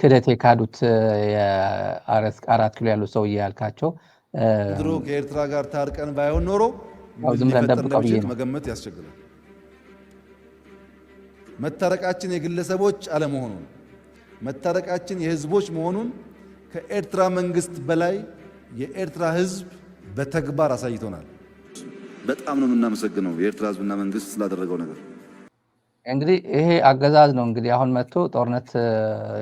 ክደት የካዱት የአራት ኪሎ ያሉ ሰውዬ ያልካቸው ድሮ ከኤርትራ ጋር ታርቀን ባይሆን ኖሮ ዝም ብለን ደብቀው ብዬ ነው መገመት ያስቸግራል። መታረቃችን የግለሰቦች አለመሆኑን መታረቃችን የህዝቦች መሆኑን ከኤርትራ መንግስት በላይ የኤርትራ ህዝብ በተግባር አሳይቶናል። በጣም ነው የምናመሰግነው የኤርትራ ህዝብና መንግስት ስላደረገው ነገር። እንግዲህ ይሄ አገዛዝ ነው እንግዲህ አሁን መጥቶ ጦርነት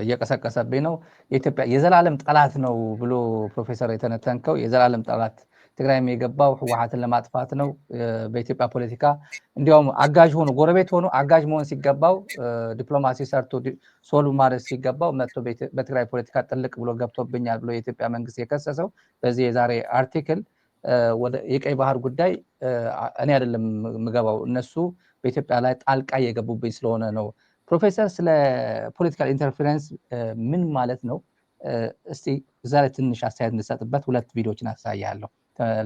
እየቀሰቀሰብኝ ነው የኢትዮጵያ የዘላለም ጠላት ነው ብሎ ፕሮፌሰር የተነተንከው የዘላለም ጠላት ትግራይም የገባው ህወሓትን ለማጥፋት ነው። በኢትዮጵያ ፖለቲካ እንዲያውም አጋዥ ሆኖ ጎረቤት ሆኖ አጋዥ መሆን ሲገባው ዲፕሎማሲ ሰርቶ ሶልቭ ማድረግ ሲገባው መጥቶ በትግራይ ፖለቲካ ጥልቅ ብሎ ገብቶብኛል ብሎ የኢትዮጵያ መንግስት የከሰሰው በዚህ የዛሬ አርቲክል ወደ የቀይ ባህር ጉዳይ እኔ አይደለም ምገባው እነሱ በኢትዮጵያ ላይ ጣልቃ እየገቡብኝ ስለሆነ ነው። ፕሮፌሰር ስለ ፖለቲካል ኢንተርፌረንስ ምን ማለት ነው? እስቲ እዛ ላይ ትንሽ አስተያየት እንድሰጥበት ሁለት ቪዲዮዎችን አሳያለሁ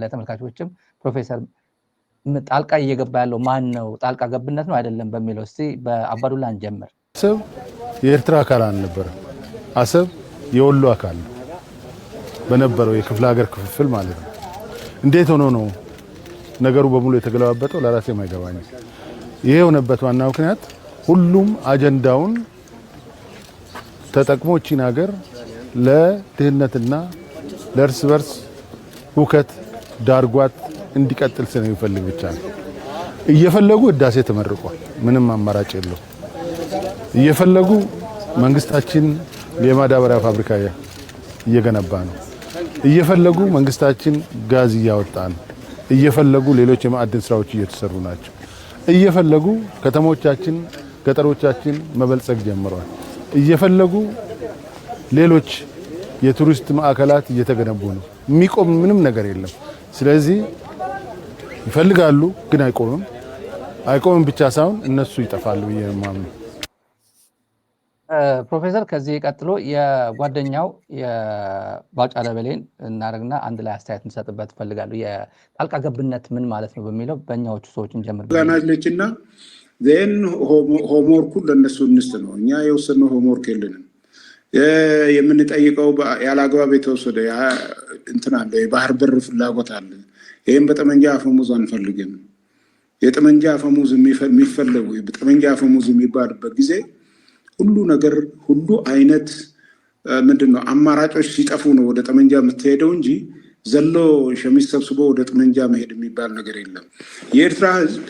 ለተመልካቾችም። ፕሮፌሰር ጣልቃ እየገባ ያለው ማን ነው? ጣልቃ ገብነት ነው አይደለም በሚለው እስቲ በአባዱላ እንጀምር። አሰብ የኤርትራ አካል አልነበረም። አሰብ የወሎ አካል ነው በነበረው የክፍለ ሀገር ክፍፍል ማለት ነው። እንዴት ሆኖ ነው ነገሩ በሙሉ የተገለባበጠው? ለራሴ የማይገባኝ ይሄ የሆነበት ዋና ምክንያት ሁሉም አጀንዳውን ተጠቅሞ እቺን ሀገር ለድህነትና ለእርስ በርስ ሁከት ዳርጓት እንዲቀጥል ስለሚፈልግ ብቻ ነው። እየፈለጉ ህዳሴ ተመርቋል፣ ምንም አማራጭ የለው። እየፈለጉ መንግስታችን የማዳበሪያ ፋብሪካ እየገነባ ነው። እየፈለጉ መንግስታችን ጋዝ እያወጣ ነው። እየፈለጉ ሌሎች የማዕድን ስራዎች እየተሰሩ ናቸው። እየፈለጉ ከተሞቻችን ገጠሮቻችን መበልጸግ ጀምረዋል። እየፈለጉ ሌሎች የቱሪስት ማዕከላት እየተገነቡ ነው። የሚቆም ምንም ነገር የለም። ስለዚህ ይፈልጋሉ ግን አይቆምም። አይቆምም ብቻ ሳይሆን እነሱ ይጠፋሉ የማምነው። ፕሮፌሰር ከዚህ ቀጥሎ የጓደኛው የባጫ ደበሌን እናደርግና አንድ ላይ አስተያየት እንሰጥበት ፈልጋለሁ። የጣልቃ ገብነት ምን ማለት ነው በሚለው በእኛዎቹ ሰዎች እንጀምር። ጋናጅነችና ዘን ሆምወርኩ ለነሱ እንስጥ ነው። እኛ የወሰነው ሆምወርክ የለንም። የምንጠይቀው ያላግባብ የተወሰደ እንትን አለ፣ የባህር በር ፍላጎት አለ። ይህም በጠመንጃ አፈሙዝ አንፈልግም። የጠመንጃ አፈሙዝ የሚፈለጉ በጠመንጃ አፈሙዝ የሚባልበት ጊዜ ሁሉ ነገር ሁሉ አይነት ምንድነው አማራጮች ሲጠፉ ነው ወደ ጠመንጃ የምትሄደው እንጂ ዘሎ ሸሚዝ ሰብስቦ ወደ ጠመንጃ መሄድ የሚባል ነገር የለም። የኤርትራ ህዝብ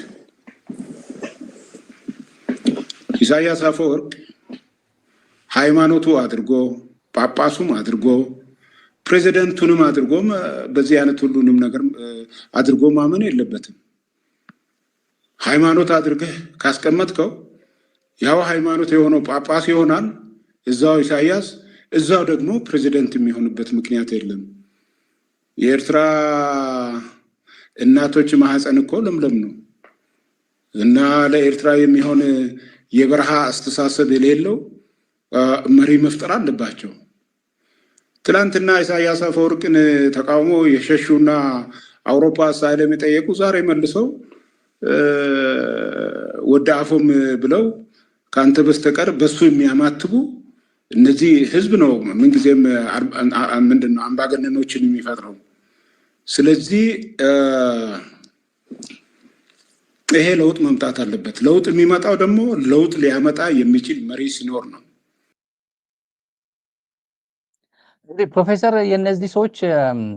ኢሳያስ አፈወርቅ ሃይማኖቱ አድርጎ ጳጳሱም አድርጎ ፕሬዚደንቱንም አድርጎ በዚህ አይነት ሁሉንም ነገር አድርጎ ማመን የለበትም። ሃይማኖት አድርገህ ካስቀመጥከው ያው ሃይማኖት የሆነው ጳጳስ ይሆናል እዛው ኢሳያስ፣ እዛው ደግሞ ፕሬዚደንት የሚሆንበት ምክንያት የለም። የኤርትራ እናቶች ማህፀን እኮ ለምለም ነው እና ለኤርትራ የሚሆን የበረሃ አስተሳሰብ የሌለው መሪ መፍጠር አለባቸው። ትላንትና ኢሳያስ አፈወርቅን ተቃውሞ የሸሹና አውሮፓ አሳይለም የጠየቁ ዛሬ መልሰው ወደ አፎም ብለው ከአንተ በስተቀር በሱ የሚያማትቡ እነዚህ ህዝብ ነው ምንጊዜም ምንድነው አምባገነኖችን የሚፈጥረው። ስለዚህ ይሄ ለውጥ መምጣት አለበት። ለውጥ የሚመጣው ደግሞ ለውጥ ሊያመጣ የሚችል መሪ ሲኖር ነው። ፕሮፌሰር የነዚህ ሰዎች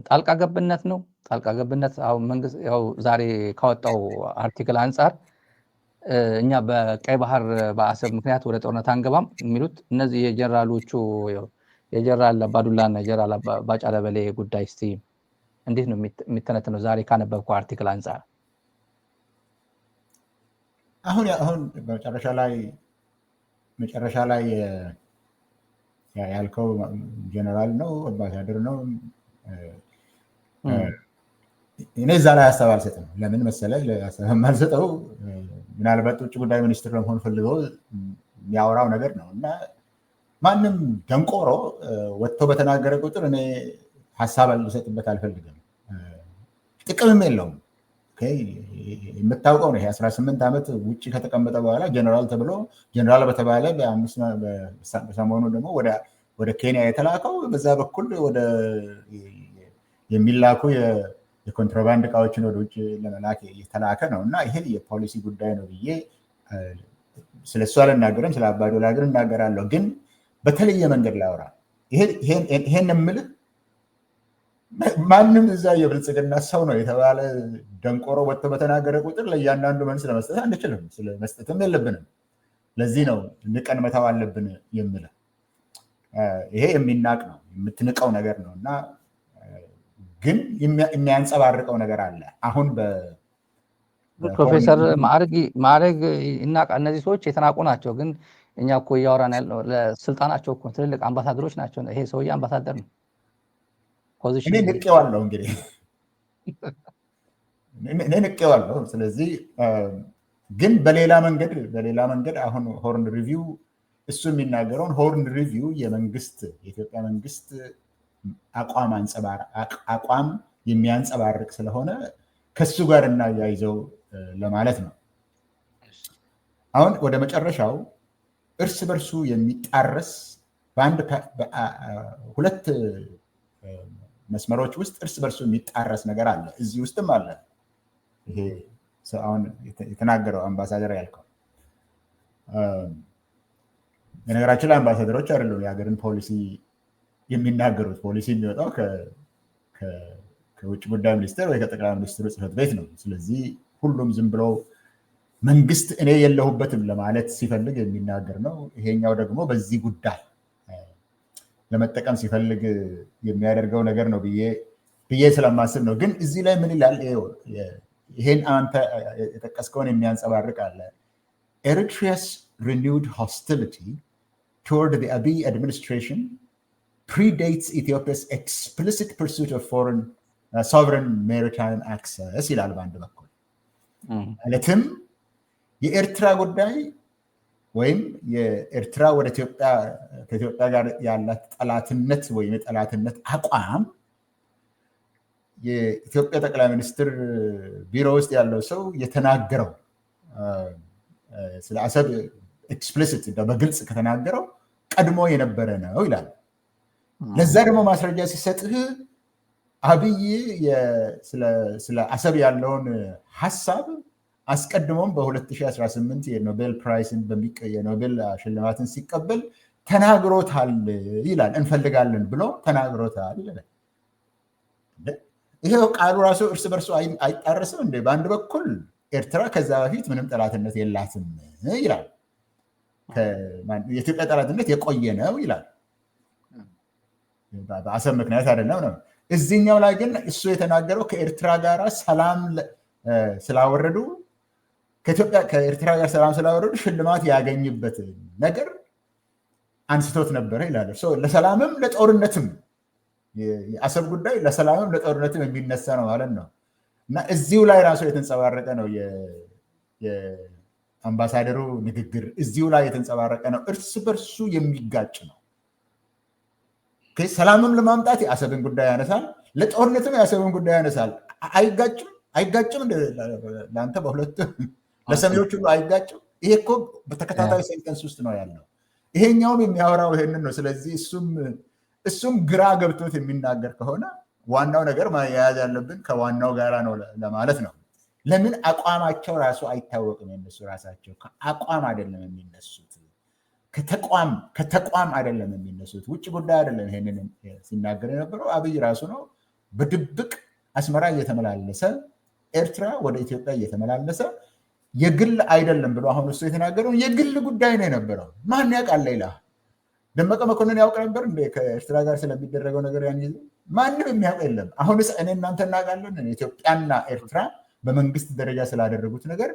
ጣልቃ ገብነት ነው። ጣልቃ ገብነት አሁን መንግስት ያው ዛሬ ካወጣው አርቲክል አንጻር እኛ በቀይ ባህር በአሰብ ምክንያት ወደ ጦርነት አንገባም የሚሉት እነዚህ የጀነራሎቹ የጀነራል አባዱላና የጀነራል ባጫ ደበሌ ጉዳይ እስቲ እንዴት ነው የሚተነተነው ዛሬ ካነበብከው አርቲክል አንጻር? አሁን መጨረሻ ላይ ያልከው ጀነራል ነው አምባሳደር ነው። እኔ እዛ ላይ ሀሳብ አልሰጥም። ለምን መሰለህ ሀሳብ የማልሰጠው ምናልባት ውጭ ጉዳይ ሚኒስትር ለመሆን ፈልገው የሚያወራው ነገር ነው እና ማንም ደንቆሮ ወጥቶ በተናገረ ቁጥር እኔ ሀሳብ ልሰጥበት አልፈልግም። ጥቅምም የለውም። የምታውቀው ነው። 18 ዓመት ውጭ ከተቀመጠ በኋላ ጀነራል ተብሎ ጀነራል በተባለ በሰሞኑ ደግሞ ወደ ኬንያ የተላከው በዛ በኩል ወደ የሚላኩ የኮንትሮባንድ እቃዎችን ወደ ውጭ ለመላክ የተላከ ነው እና ይሄ የፖሊሲ ጉዳይ ነው ብዬ ስለሱ አልናገርም። ስለ አባዱላ ግን እናገራለሁ። ግን በተለየ መንገድ ላውራ። ይሄን የምልህ ማንም እዛ የብልጽግና ሰው ነው የተባለ ደንቆሮ ወጥቶ በተናገረ ቁጥር ለእያንዳንዱ መልስ ለመስጠት አንችልም፣ መስጠትም የለብንም። ለዚህ ነው ንቀን መተው አለብን የምልህ። ይሄ የሚናቅ ነው፣ የምትንቀው ነገር ነው እና ግን የሚያንጸባርቀው ነገር አለ። አሁን ፕሮፌሰር ማዕረግ ይናቃ። እነዚህ ሰዎች የተናቁ ናቸው። ግን እኛ እኮ እያወራን ያለው ለስልጣናቸው እኮ ትልልቅ አምባሳደሮች ናቸው። ይሄ ሰውዬ አምባሳደር ነው። እኔ ንቄዋለሁ እንግዲህ እኔ ንቄዋለሁ። ስለዚህ ግን በሌላ መንገድ አሁን ሆርን ሪቪው እሱ የሚናገረውን ሆርን ሪቪው የኢትዮጵያ መንግስት አቋም የሚያንጸባርቅ ስለሆነ ከሱ ጋር እናያይዘው ለማለት ነው። አሁን ወደ መጨረሻው እርስ በርሱ የሚጣረስ ሁለት መስመሮች ውስጥ እርስ በርሱ የሚጣረስ ነገር አለ። እዚህ ውስጥም አለ። ይሄ አሁን የተናገረው አምባሳደር ያልከው በነገራችን ላይ አምባሳደሮች አይደሉም የሀገርን ፖሊሲ የሚናገሩት። ፖሊሲ የሚወጣው ከውጭ ጉዳይ ሚኒስቴር ወይ ከጠቅላይ ሚኒስትሩ ጽሕፈት ቤት ነው። ስለዚህ ሁሉም ዝም ብሎ መንግስት እኔ የለሁበትም ለማለት ሲፈልግ የሚናገር ነው። ይሄኛው ደግሞ በዚህ ጉዳይ ለመጠቀም ሲፈልግ የሚያደርገው ነገር ነው ብዬ ስለማስብ ነው። ግን እዚህ ላይ ምን ይላል? ይሄን አንተ የጠቀስከውን የሚያንጸባርቅ አለ። ኤሪትሪያስ renewed hostility toward the Abiy administration predates Ethiopia's explicit pursuit of sovereign maritime access ይላል በአንድ በኩል። ማለትም የኤርትራ ጉዳይ ወይም የኤርትራ ወደ ከኢትዮጵያ ጋር ያላት ጠላትነት ወይም የጠላትነት አቋም የኢትዮጵያ ጠቅላይ ሚኒስትር ቢሮ ውስጥ ያለው ሰው የተናገረው ስለ አሰብ ኤክስፕሊሲት በግልጽ ከተናገረው ቀድሞ የነበረ ነው ይላል። ለዛ ደግሞ ማስረጃ ሲሰጥህ አብይ ስለ አሰብ ያለውን ሀሳብ አስቀድሞም በ2018 የኖቤል ሽልማትን ሲቀበል ተናግሮታል ይላል። እንፈልጋለን ብሎ ተናግሮታል ይላል። ይሄው ቃሉ ራሱ እርስ በርሱ አይጣረስም እንዴ? በአንድ በኩል ኤርትራ ከዛ በፊት ምንም ጠላትነት የላትም ይላል። የኢትዮጵያ ጠላትነት የቆየ ነው ይላል። በአሰብ ምክንያት አይደለም ነው። እዚህኛው ላይ ግን እሱ የተናገረው ከኤርትራ ጋር ሰላም ስላወረዱ ከኤርትራ ጋር ሰላም ስላወረዱ ሽልማት ያገኝበት ነገር አንስቶት ነበረ ይላል። ለሰላምም ለጦርነትም የአሰብ ጉዳይ ለሰላምም ለጦርነትም የሚነሳ ነው ማለት ነው። እና እዚሁ ላይ ራሱ የተንጸባረቀ ነው የአምባሳደሩ ንግግር፣ እዚሁ ላይ የተንጸባረቀ ነው። እርስ በርሱ የሚጋጭ ነው። ሰላምም ለማምጣት የአሰብን ጉዳይ ያነሳል፣ ለጦርነትም የአሰብን ጉዳይ ያነሳል። አይጋጭም ለአንተ በሁለቱ ለሰሚዎች ሁሉ አይጋጭም። ይሄ እኮ በተከታታይ ሴንተንስ ውስጥ ነው ያለው። ይሄኛውም የሚያወራው ይሄንን ነው። ስለዚህ እሱም ግራ ገብቶት የሚናገር ከሆነ ዋናው ነገር መያያዝ ያለብን ከዋናው ጋራ ነው ለማለት ነው። ለምን አቋማቸው ራሱ አይታወቅም። የነሱ ራሳቸው ከአቋም አይደለም የሚነሱት፣ ከተቋም አይደለም የሚነሱት። ውጭ ጉዳይ አይደለም ይሄንን ሲናገር የነበረው አብይ ራሱ ነው። በድብቅ አስመራ እየተመላለሰ ኤርትራ ወደ ኢትዮጵያ እየተመላለሰ የግል አይደለም ብሎ አሁን እሱ የተናገረው የግል ጉዳይ ነው የነበረው። ማን ያውቃል? ሌላ ደመቀ መኮንን ያውቅ ነበር እንደ ከኤርትራ ጋር ስለሚደረገው ነገር ያን ጊዜ ማንም የሚያውቅ የለም። አሁንስ እኔ እናንተ እናውቃለን። ኢትዮጵያና ኤርትራ በመንግስት ደረጃ ስላደረጉት ነገር፣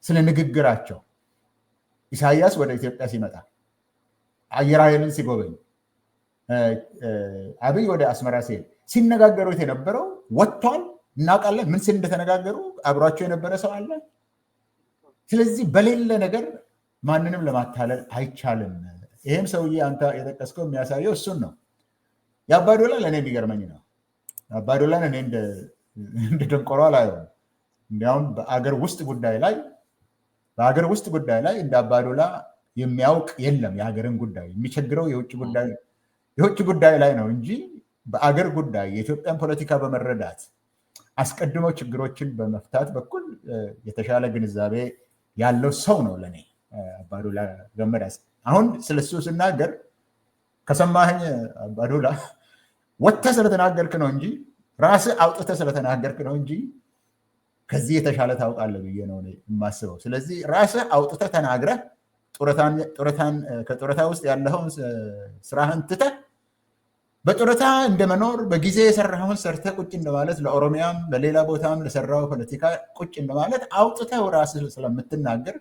ስለ ንግግራቸው ኢሳያስ ወደ ኢትዮጵያ ሲመጣ አየር ኃይልን ሲጎበኝ አብይ ወደ አስመራ ሲሄድ ሲነጋገሩት የነበረው ወጥቷል። እናውቃለን ምን ሲል እንደተነጋገሩ አብሯቸው የነበረ ሰው አለ። ስለዚህ በሌለ ነገር ማንንም ለማታለል አይቻልም። ይህም ሰውዬ አንተ የጠቀስከው የሚያሳየው እሱን ነው። የአባዶላ ለእኔ የሚገርመኝ ነው። አባዶላን እኔ እንደ ደንቆሮ አላየውም። እንዲያውም በአገር ውስጥ ጉዳይ ላይ እንደ አባዶላ የሚያውቅ የለም። የሀገርን ጉዳይ የሚቸግረው የውጭ ጉዳይ የውጭ ጉዳይ ላይ ነው እንጂ በአገር ጉዳይ የኢትዮጵያን ፖለቲካ በመረዳት አስቀድሞ ችግሮችን በመፍታት በኩል የተሻለ ግንዛቤ ያለው ሰው ነው ለእኔ አባዱላ ገመዳ። አሁን ስለሱ ስናገር ከሰማኸኝ አባዱላ ወጥተህ ስለተናገርክ ነው እንጂ ራስህ አውጥተህ ስለተናገርክ ነው እንጂ ከዚህ የተሻለ ታውቃለህ ብዬ ነው የማስበው። ስለዚህ ራስህ አውጥተህ ተናግረህ ከጡረታ ውስጥ ያለኸውን ስራህን ትተህ በጡረታ እንደመኖር በጊዜ የሰራኸውን ሰርተህ ቁጭ እንደማለት ለኦሮሚያም ለሌላ ቦታም ለሰራው ፖለቲካ ቁጭ እንደማለት አውጥተህ ራስህ ስለምትናገር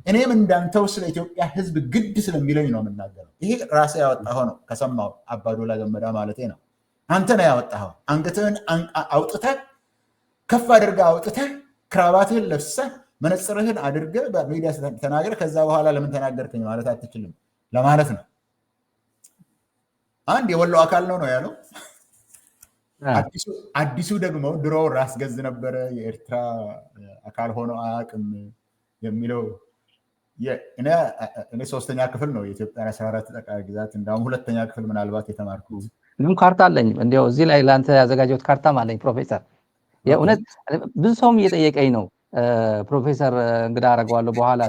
እኔም እንዳንተው ስለ ኢትዮጵያ ሕዝብ ግድ ስለሚለኝ ነው የምናገረው። ይሄ ራስህ ያወጣኸው ነው። ከሰማው አባዱላ ገመዳ ማለቴ ነው። አንተ ነው ያወጣኸው። አንገትህን አውጥተህ ከፍ አድርገህ አውጥተህ ክራባትህን ለብሰህ መነጽርህን አድርገህ በሚዲያ ተናገር። ከዛ በኋላ ለምን ተናገርከኝ ማለት አትችልም ለማለት ነው። አንድ የወሎ አካል ነው ያለው። አዲሱ ደግሞ ድሮ ራስ ገዝ ነበረ፣ የኤርትራ አካል ሆኖ አያውቅም የሚለው እኔ 3ኛ ክፍል ነው የኢትዮጵያ 14 ጠቅላይ ግዛት፣ እንዳውም 2ኛ ክፍል ምናልባት የተማርኩት። ምንም ካርታ አለኝ እንዲያው እዚህ ላይ ለአንተ ያዘጋጀሁት ካርታም አለኝ ፕሮፌሰር። የእውነት ብዙ ሰውም እየጠየቀኝ ነው። ፕሮፌሰር እንግዳ አደርገዋለሁ በኋላ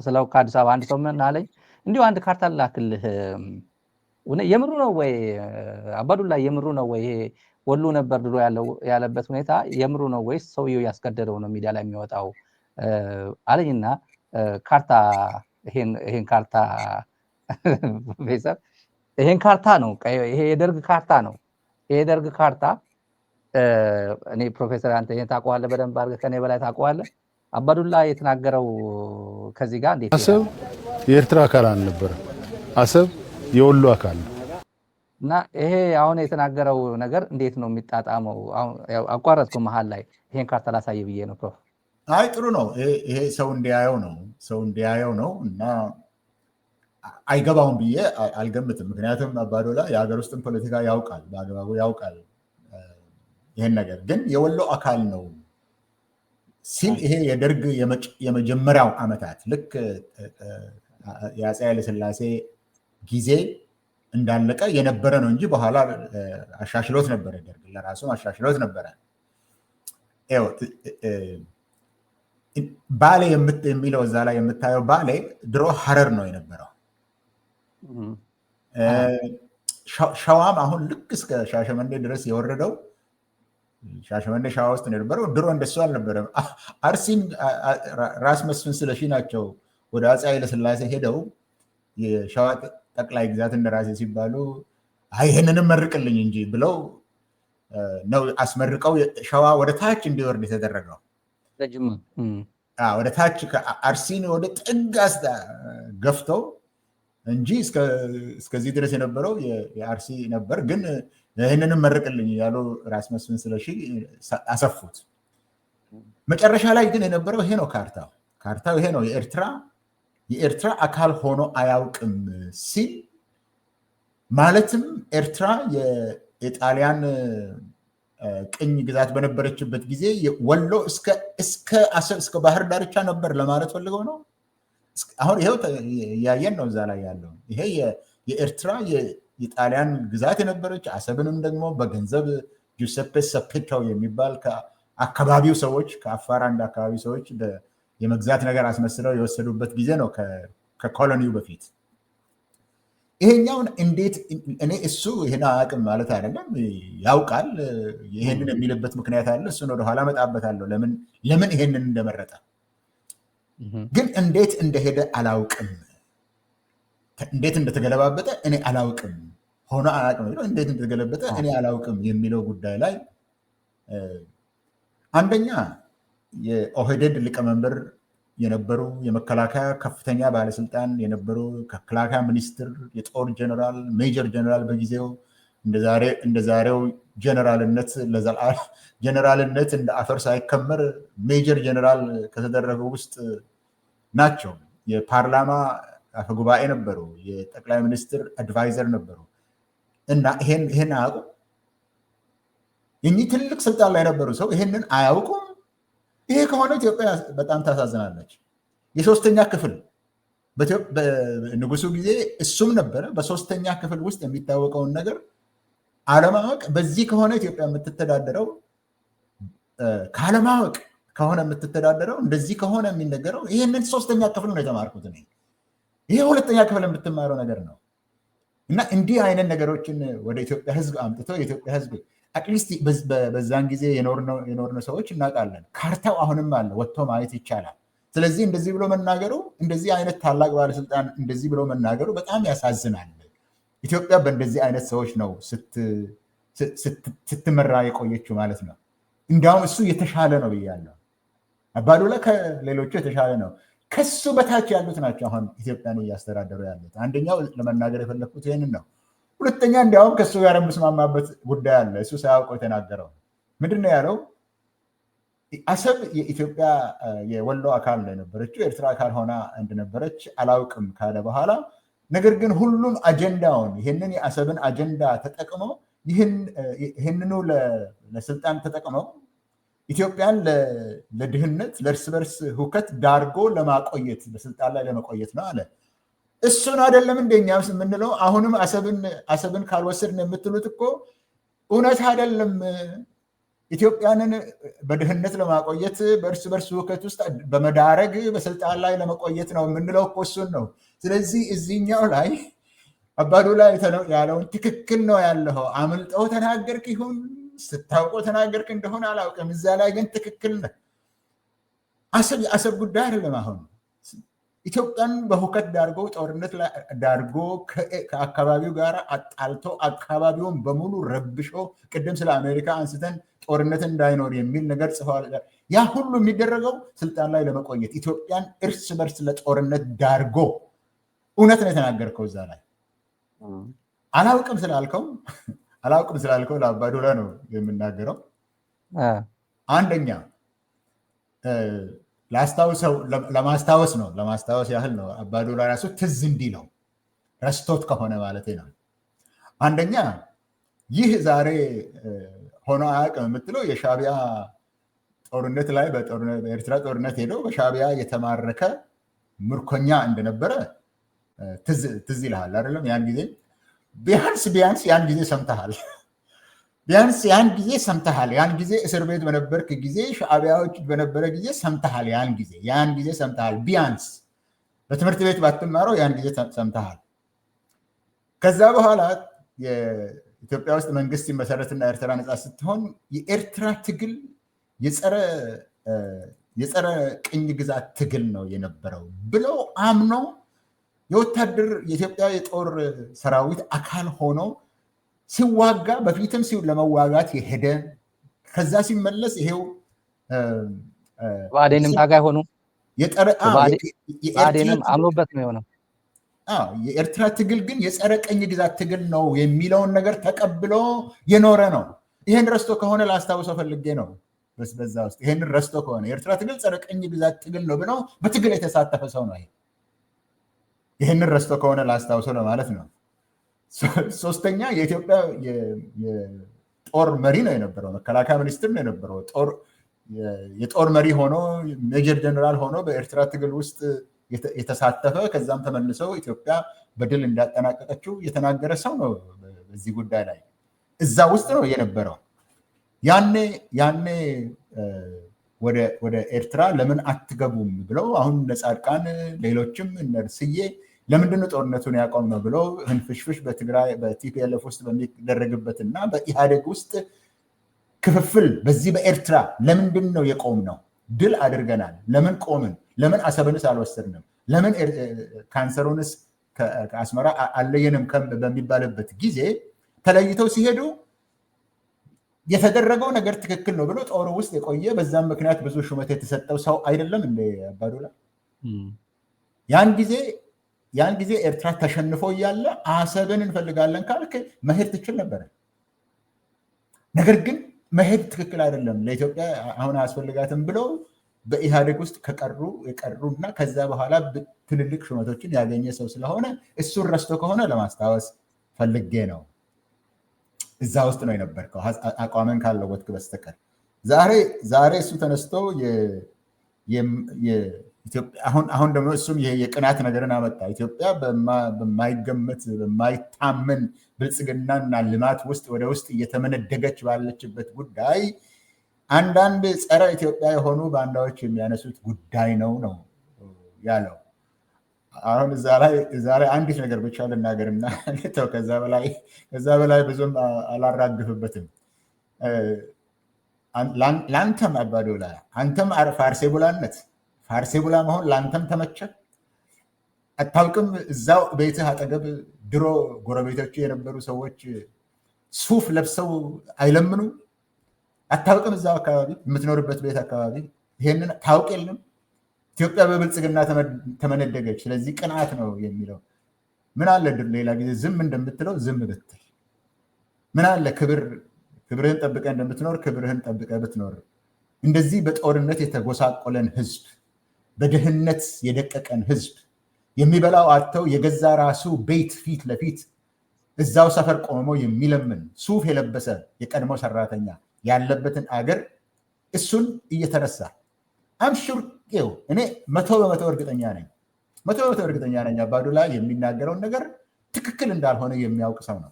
ስለው ከአዲስ አበባ አንድ ሰው ምን አለኝ፣ እንዲሁ አንድ ካርታ ላክልህ የምሩ ነው ወይ አባዱላ የምሩ ነው ወይ ወሎ ነበር ድሮ ያለበት ሁኔታ የምሩ ነው ወይስ ሰውየው ያስገደደው ነው ሚዲያ ላይ የሚወጣው አለኝና ካርታ ይሄን ካርታ ፕሮፌሰር ይሄን ካርታ ነው ይሄ የደርግ ካርታ ነው። ይሄ የደርግ ካርታ እኔ ፕሮፌሰር አንተ ይሄን ታውቀዋለህ በደንብ አድርገህ ከኔ በላይ ታውቀዋለህ። አባዱላ የተናገረው ከዚህ ጋር እንዴት አሰብ የኤርትራ አካል አልነበረም። አሰብ የወሎ አካል ነው እና ይሄ አሁን የተናገረው ነገር እንዴት ነው የሚጣጣመው? አሁን አቋረጥኩ መሀል ላይ ይሄን ካርታ ላሳይ ብዬ ነው ፕሮፍ። አይ ጥሩ ነው። ይሄ ሰው እንዲያየው ነው እና አይገባውም ብዬ አልገምትም። ምክንያቱም አባዱላ የሀገር ውስጥን ፖለቲካ ያውቃል፣ በአግባቡ ያውቃል። ይሄን ነገር ግን የወሎ አካል ነው ሲል ይሄ የደርግ የመጀመሪያው ዓመታት ልክ የአፄ ኃይለሥላሴ ጊዜ እንዳለቀ የነበረ ነው እንጂ በኋላ አሻሽሎት ነበረ። ደርግ ለራሱ አሻሽሎት ነበረ። ባሌ የሚለው እዛ ላይ የምታየው ባሌ ድሮ ሀረር ነው የነበረው። ሸዋም አሁን ልክ እስከ ሻሸመኔ ድረስ የወረደው ሻሸመኔ ሸዋ ውስጥ ነው የነበረው። ድሮ እንደሱ አልነበረም። አርሲን ራስ መስፍን ስለሺ ናቸው ወደ አፄ ኃይለሥላሴ ሄደው የሸዋ ጠቅላይ ግዛት እንደራሴ ሲባሉ ይህንንም መርቅልኝ እንጂ ብለው ነው አስመርቀው ሸዋ ወደ ታች እንዲወርድ የተደረገው። ወደ ታች አርሲን ወደ ጥግ ገፍተው እንጂ እስከዚህ ድረስ የነበረው የአርሲ ነበር። ግን ይህንንም መርቅልኝ ያሉ ራስ መስፍን ስለሺ አሰፉት። መጨረሻ ላይ ግን የነበረው ይሄ ነው ካርታው ይሄ ነው። የኤርትራ አካል ሆኖ አያውቅም ሲል ማለትም ኤርትራ የጣሊያን ቅኝ ግዛት በነበረችበት ጊዜ ወሎ እስከ ባህር ዳርቻ ነበር ለማለት ፈልገው ነው። አሁን ይሄው ያየን ነው እዛ ላይ ያለው። ይሄ የኤርትራ የጣሊያን ግዛት የነበረች አሰብንም ደግሞ በገንዘብ ጁሴፔ ሰፔቶ የሚባል ከአካባቢው ሰዎች ከአፋር አንድ አካባቢ ሰዎች የመግዛት ነገር አስመስለው የወሰዱበት ጊዜ ነው ከኮሎኒው በፊት። ይሄኛውን እንዴት እኔ እሱ ይሄን አያውቅም ማለት አይደለም፣ ያውቃል። ይሄንን የሚልበት ምክንያት አለ። እሱን ወደኋላ መጣበታለሁ ለምን ይሄንን እንደመረጠ። ግን እንዴት እንደሄደ አላውቅም፣ እንዴት እንደተገለባበጠ እኔ አላውቅም። ሆኖ አያውቅም የሚለው እንዴት እንደተገለበጠ እኔ አላውቅም የሚለው ጉዳይ ላይ አንደኛ የኦህዴድ ሊቀመንበር የነበሩ የመከላከያ ከፍተኛ ባለስልጣን የነበሩ ከመከላከያ ሚኒስትር፣ የጦር ጀነራል፣ ሜጀር ጀነራል በጊዜው እንደ ዛሬው ጀነራልነት እንደ አፈር ሳይከመር ሜጀር ጀነራል ከተደረገው ውስጥ ናቸው። የፓርላማ አፈጉባኤ ነበሩ፣ የጠቅላይ ሚኒስትር አድቫይዘር ነበሩ እና ይሄን አያውቁም። የኚህ ትልቅ ስልጣን ላይ የነበሩ ሰው ይሄንን አያውቁም። ይሄ ከሆነ ኢትዮጵያ በጣም ታሳዝናለች። የ3ኛ ክፍል በንጉሱ ጊዜ እሱም ነበረ በሶስተኛ ክፍል ውስጥ የሚታወቀውን ነገር አለማወቅ። በዚህ ከሆነ ኢትዮጵያ የምትተዳደረው ካለማወቅ ከሆነ የምትተዳደረው እንደዚህ ከሆነ የሚነገረው ይህንን ሶስተኛ ክፍል ነው የተማርኩት እኔ። ይሄ ሁለተኛ ክፍል የምትማረው ነገር ነው። እና እንዲህ አይነት ነገሮችን ወደ ኢትዮጵያ ህዝብ አምጥተው የኢትዮጵያ ህዝብ አትሊስት በዛን ጊዜ የኖርነው ሰዎች እናውቃለን። ካርታው አሁንም አለ፣ ወጥቶ ማየት ይቻላል። ስለዚህ እንደዚህ ብሎ መናገሩ እንደዚህ አይነት ታላቅ ባለስልጣን እንደዚህ ብሎ መናገሩ በጣም ያሳዝናል። ኢትዮጵያ በእንደዚህ አይነት ሰዎች ነው ስትመራ የቆየችው ማለት ነው። እንዲያውም እሱ የተሻለ ነው ብያለሁ። አባዱላ ከሌሎቹ የተሻለ ነው። ከሱ በታች ያሉት ናቸው አሁን ኢትዮጵያን እያስተዳደሩ ያሉት። አንደኛው ለመናገር የፈለግኩት ይህንን ነው። ሁለተኛ እንዲያውም ከሱ ጋር የምስማማበት ጉዳይ አለ። እሱ ሳያውቀው የተናገረው ምንድን ነው ያለው? አሰብ የኢትዮጵያ የወሎ አካል ነው የነበረችው፣ ኤርትራ አካል ሆና እንደነበረች አላውቅም ካለ በኋላ ነገር ግን ሁሉም አጀንዳውን ይህንን የአሰብን አጀንዳ ተጠቅመው ይህንኑ ለስልጣን ተጠቅመው ኢትዮጵያን ለድህነት ለእርስ በርስ ሁከት ዳርጎ ለማቆየት በስልጣን ላይ ለመቆየት ነው አለ። እሱን አይደለም እንደኛም የምንለው። አሁንም አሰብን ካልወሰድን የምትሉት እኮ እውነት አይደለም። ኢትዮጵያንን በድህነት ለማቆየት በእርስ በርስ ሁከት ውስጥ በመዳረግ በስልጣን ላይ ለመቆየት ነው የምንለው እኮ እሱን ነው። ስለዚህ እዚህኛው ላይ አባዱላ ያለውን ትክክል ነው ያለው። አምልጠው ተናገርክ ይሁን ስታውቀው ተናገርክ እንደሆነ አላውቅም። እዛ ላይ ግን ትክክል ነው። የአሰብ ጉዳይ አይደለም። አሁን ኢትዮጵያን በሁከት ዳርጎ ጦርነት ዳርጎ ከአካባቢው ጋር አጣልቶ አካባቢውን በሙሉ ረብሾ ቅድም ስለ አሜሪካ አንስተን ጦርነት እንዳይኖር የሚል ነገር ጽፈዋል። ያ ሁሉ የሚደረገው ስልጣን ላይ ለመቆየት ኢትዮጵያን እርስ በርስ ለጦርነት ዳርጎ እውነት ነው የተናገርከው። እዛ ላይ አላውቅም ስላልከው ለአባዱላ ነው የምናገረው። አንደኛ ለማስታወስ ያህል ነው። አባዱላ ራሱ ትዝ እንዲለው ረስቶት ከሆነ ማለት ነው። አንደኛ ይህ ዛሬ ሆኖ አያውቅም የምትለው የሻዕቢያ ጦርነት ላይ በኤርትራ ጦርነት ሄደው በሻዕቢያ የተማረከ ምርኮኛ እንደነበረ ትዝ ይልሃል አይደለም? ያን ጊዜ ቢያንስ ያን ጊዜ ሰምተሃል። ያን ጊዜ እስር ቤት በነበርክ ጊዜ ሻዕቢያዎች በነበረ ጊዜ ሰምተሃል። ያን ጊዜ ሰምተሃል። ቢያንስ በትምህርት ቤት ባትማረው ያን ጊዜ ሰምተሃል። ከዛ በኋላ የኢትዮጵያ ውስጥ መንግስት ሲመሰረትና ኤርትራ ነፃ ስትሆን የኤርትራ ትግል የጸረ ቅኝ ግዛት ትግል ነው የነበረው ብለው አምኖ የኢትዮጵያ የጦር ሰራዊት አካል ሆኖ ሲዋጋ በፊትም ለመዋጋት የሄደ ከዛ ሲመለስ ይሄው ብአዴንም ታጋይ ሆኑ። ብአዴንም አምኖበት ነው የሆነው። የኤርትራ ትግል ግን የጸረ ቀኝ ግዛት ትግል ነው የሚለውን ነገር ተቀብሎ የኖረ ነው። ይህን ረስቶ ከሆነ ላስታውሰው ፈልጌ ነው። በዛ ውስጥ ይህንን ረስቶ ከሆነ የኤርትራ ትግል ጸረ ቀኝ ግዛት ትግል ነው ብሎ በትግል የተሳተፈ ሰው ነው። ይህንን ረስቶ ከሆነ ላስታውሰው ለማለት ነው። ሶስተኛ የኢትዮጵያ የጦር መሪ ነው የነበረው፣ መከላከያ ሚኒስትር ነው የነበረው። የጦር መሪ ሆኖ ሜጀር ጀነራል ሆኖ በኤርትራ ትግል ውስጥ የተሳተፈ ከዛም ተመልሰው ኢትዮጵያ በድል እንዳጠናቀቀችው የተናገረ ሰው ነው። በዚህ ጉዳይ ላይ እዛ ውስጥ ነው የነበረው። ያኔ ወደ ኤርትራ ለምን አትገቡም ብለው አሁን ጻድቃን ሌሎችም እነርስዬ ለምንድን ነው ጦርነቱን ያቆም ነው ብለው ህንፍሽፍሽ በትግራይ በቲፒኤልኤፍ ውስጥ በሚደረግበትና በኢህአዴግ ውስጥ ክፍፍል በዚህ በኤርትራ ለምንድን ነው የቆም ነው? ድል አድርገናል። ለምን ቆምን? ለምን አሰብንስ አልወሰድንም? ለምን ካንሰሩንስ ከአስመራ አለየንም በሚባልበት ጊዜ ተለይተው ሲሄዱ የተደረገው ነገር ትክክል ነው ብሎ ጦሩ ውስጥ የቆየ በዛም ምክንያት ብዙ ሹመት የተሰጠው ሰው አይደለም እንደ አባዱላ። ያን ጊዜ ኤርትራ ተሸንፎ እያለ አሰብን እንፈልጋለን ካልክ መሄድ ትችል ነበረ። ነገር ግን መሄድ ትክክል አይደለም፣ ለኢትዮጵያ አሁን አያስፈልጋትም ብለው በኢህአዴግ ውስጥ የቀሩና ከዛ በኋላ ትልልቅ ሹመቶችን ያገኘ ሰው ስለሆነ እሱን ረስቶ ከሆነ ለማስታወስ ፈልጌ ነው። እዛ ውስጥ ነው የነበርከው አቋምን ካለወጥክ በስተቀር። ዛሬ እሱ ተነስቶ አሁን ደግሞ እሱም የቅናት ነገርን አመጣ። ኢትዮጵያ በማይገመት በማይታመን ብልጽግናና ልማት ወደ ውስጥ እየተመነደገች ባለችበት ጉዳይ አንዳንድ ጸረ ኢትዮጵያ የሆኑ ባንዳዎች የሚያነሱት ጉዳይ ነው ያለው። አሁን እዛ ላይ አንዲት ነገር ብቻ ልናገርና ከዛ በላይ ብዙም አላራግፍበትም። ለአንተም አባዶላ አንተም ፋርሴ ቡላ መሆን ለአንተም ተመቸ? አታውቅም? እዛው ቤትህ አጠገብ ድሮ ጎረቤቶቹ የነበሩ ሰዎች ሱፍ ለብሰው አይለምኑ? አታውቅም? እዛው አካባቢ የምትኖርበት ቤት አካባቢ ይሄንን ታውቅ የለም? ኢትዮጵያ በብልጽግና ተመነደገች፣ ስለዚህ ቅንዓት ነው የሚለው። ምን አለ ሌላ ጊዜ ዝም እንደምትለው ዝም ብትል? ምን አለ ክብርህን ጠብቀህ እንደምትኖር ክብርህን ጠብቀህ ብትኖር? እንደዚህ በጦርነት የተጎሳቆለን ህዝብ፣ በድህነት የደቀቀን ህዝብ፣ የሚበላው አጥተው የገዛ ራሱ ቤት ፊት ለፊት እዛው ሰፈር ቆሞ የሚለምን ሱፍ የለበሰ የቀድሞ ሰራተኛ ያለበትን አገር እሱን እየተነሳ አምሹር እኔ 100% እርግጠኛ ነኝ አባዱላ የሚናገረውን ነገር ትክክል እንዳልሆነ የሚያውቅ ሰው ነው።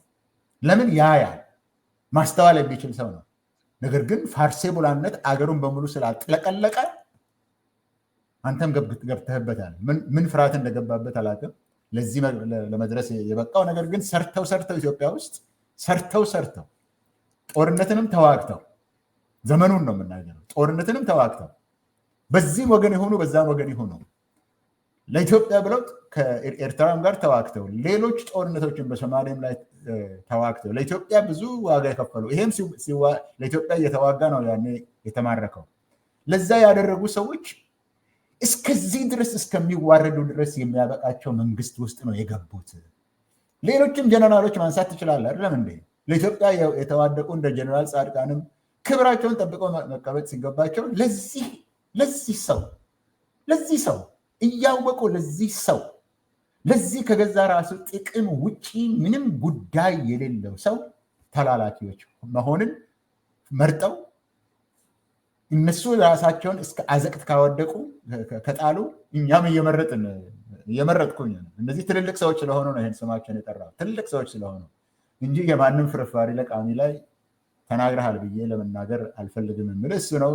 ለምን ያያል፣ ማስተዋል የሚችል ሰው ነው። ነገር ግን ፋርሴ ቡላነት አገሩን በሙሉ ስላጥለቀለቀ አንተም ገብተህበታል። ምን ፍርሃት እንደገባበት አላውቅም ለዚህ ለመድረስ የበቃው። ነገር ግን ሰርተው ኢትዮጵያ ውስጥ ሰርተው ጦርነትንም ተዋግተው፣ ዘመኑን ነው የምናገረው፣ ጦርነትንም ተዋግተው በዚህም ወገን የሆኑ በዛም ወገን የሆኑ ለኢትዮጵያ ብለው ከኤርትራም ጋር ተዋግተው፣ ሌሎች ጦርነቶችን በሶማሌም ላይ ተዋግተው ለኢትዮጵያ ብዙ ዋጋ የከፈሉ፣ ይሄም ለኢትዮጵያ እየተዋጋ ነው ያኔ የተማረከው። ለዛ ያደረጉ ሰዎች እስከዚህ ድረስ እስከሚዋረዱ ድረስ የሚያበቃቸው መንግስት ውስጥ ነው የገቡት። ሌሎችም ጀነራሎች ማንሳት ትችላለህ አይደለም እንዴ? ለኢትዮጵያ የተዋደቁ እንደ ጀነራል ጻድቃንም ክብራቸውን ጠብቀው መቀመጥ ሲገባቸው ለዚህ ሰው እያወቁ ለዚህ ከገዛ ራሱ ጥቅም ውጪ ምንም ጉዳይ የሌለው ሰው ተላላኪዎች መሆንን መርጠው እነሱ ራሳቸውን እስከ አዘቅት ካወደቁ ከጣሉ እኛም እየመረጥኩኝ ነው። እነዚህ ትልልቅ ሰዎች ስለሆኑ ነው ይህን ስማቸውን የጠራው፣ ትልልቅ ሰዎች ስለሆኑ እንጂ የማንም ፍርፋሪ ለቃሚ ላይ ተናግረሃል ብዬ ለመናገር አልፈልግም የምልህ እሱ ነው።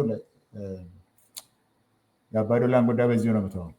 የአባዶላን ጉዳይ በዚሁ ነው የምትሆነው።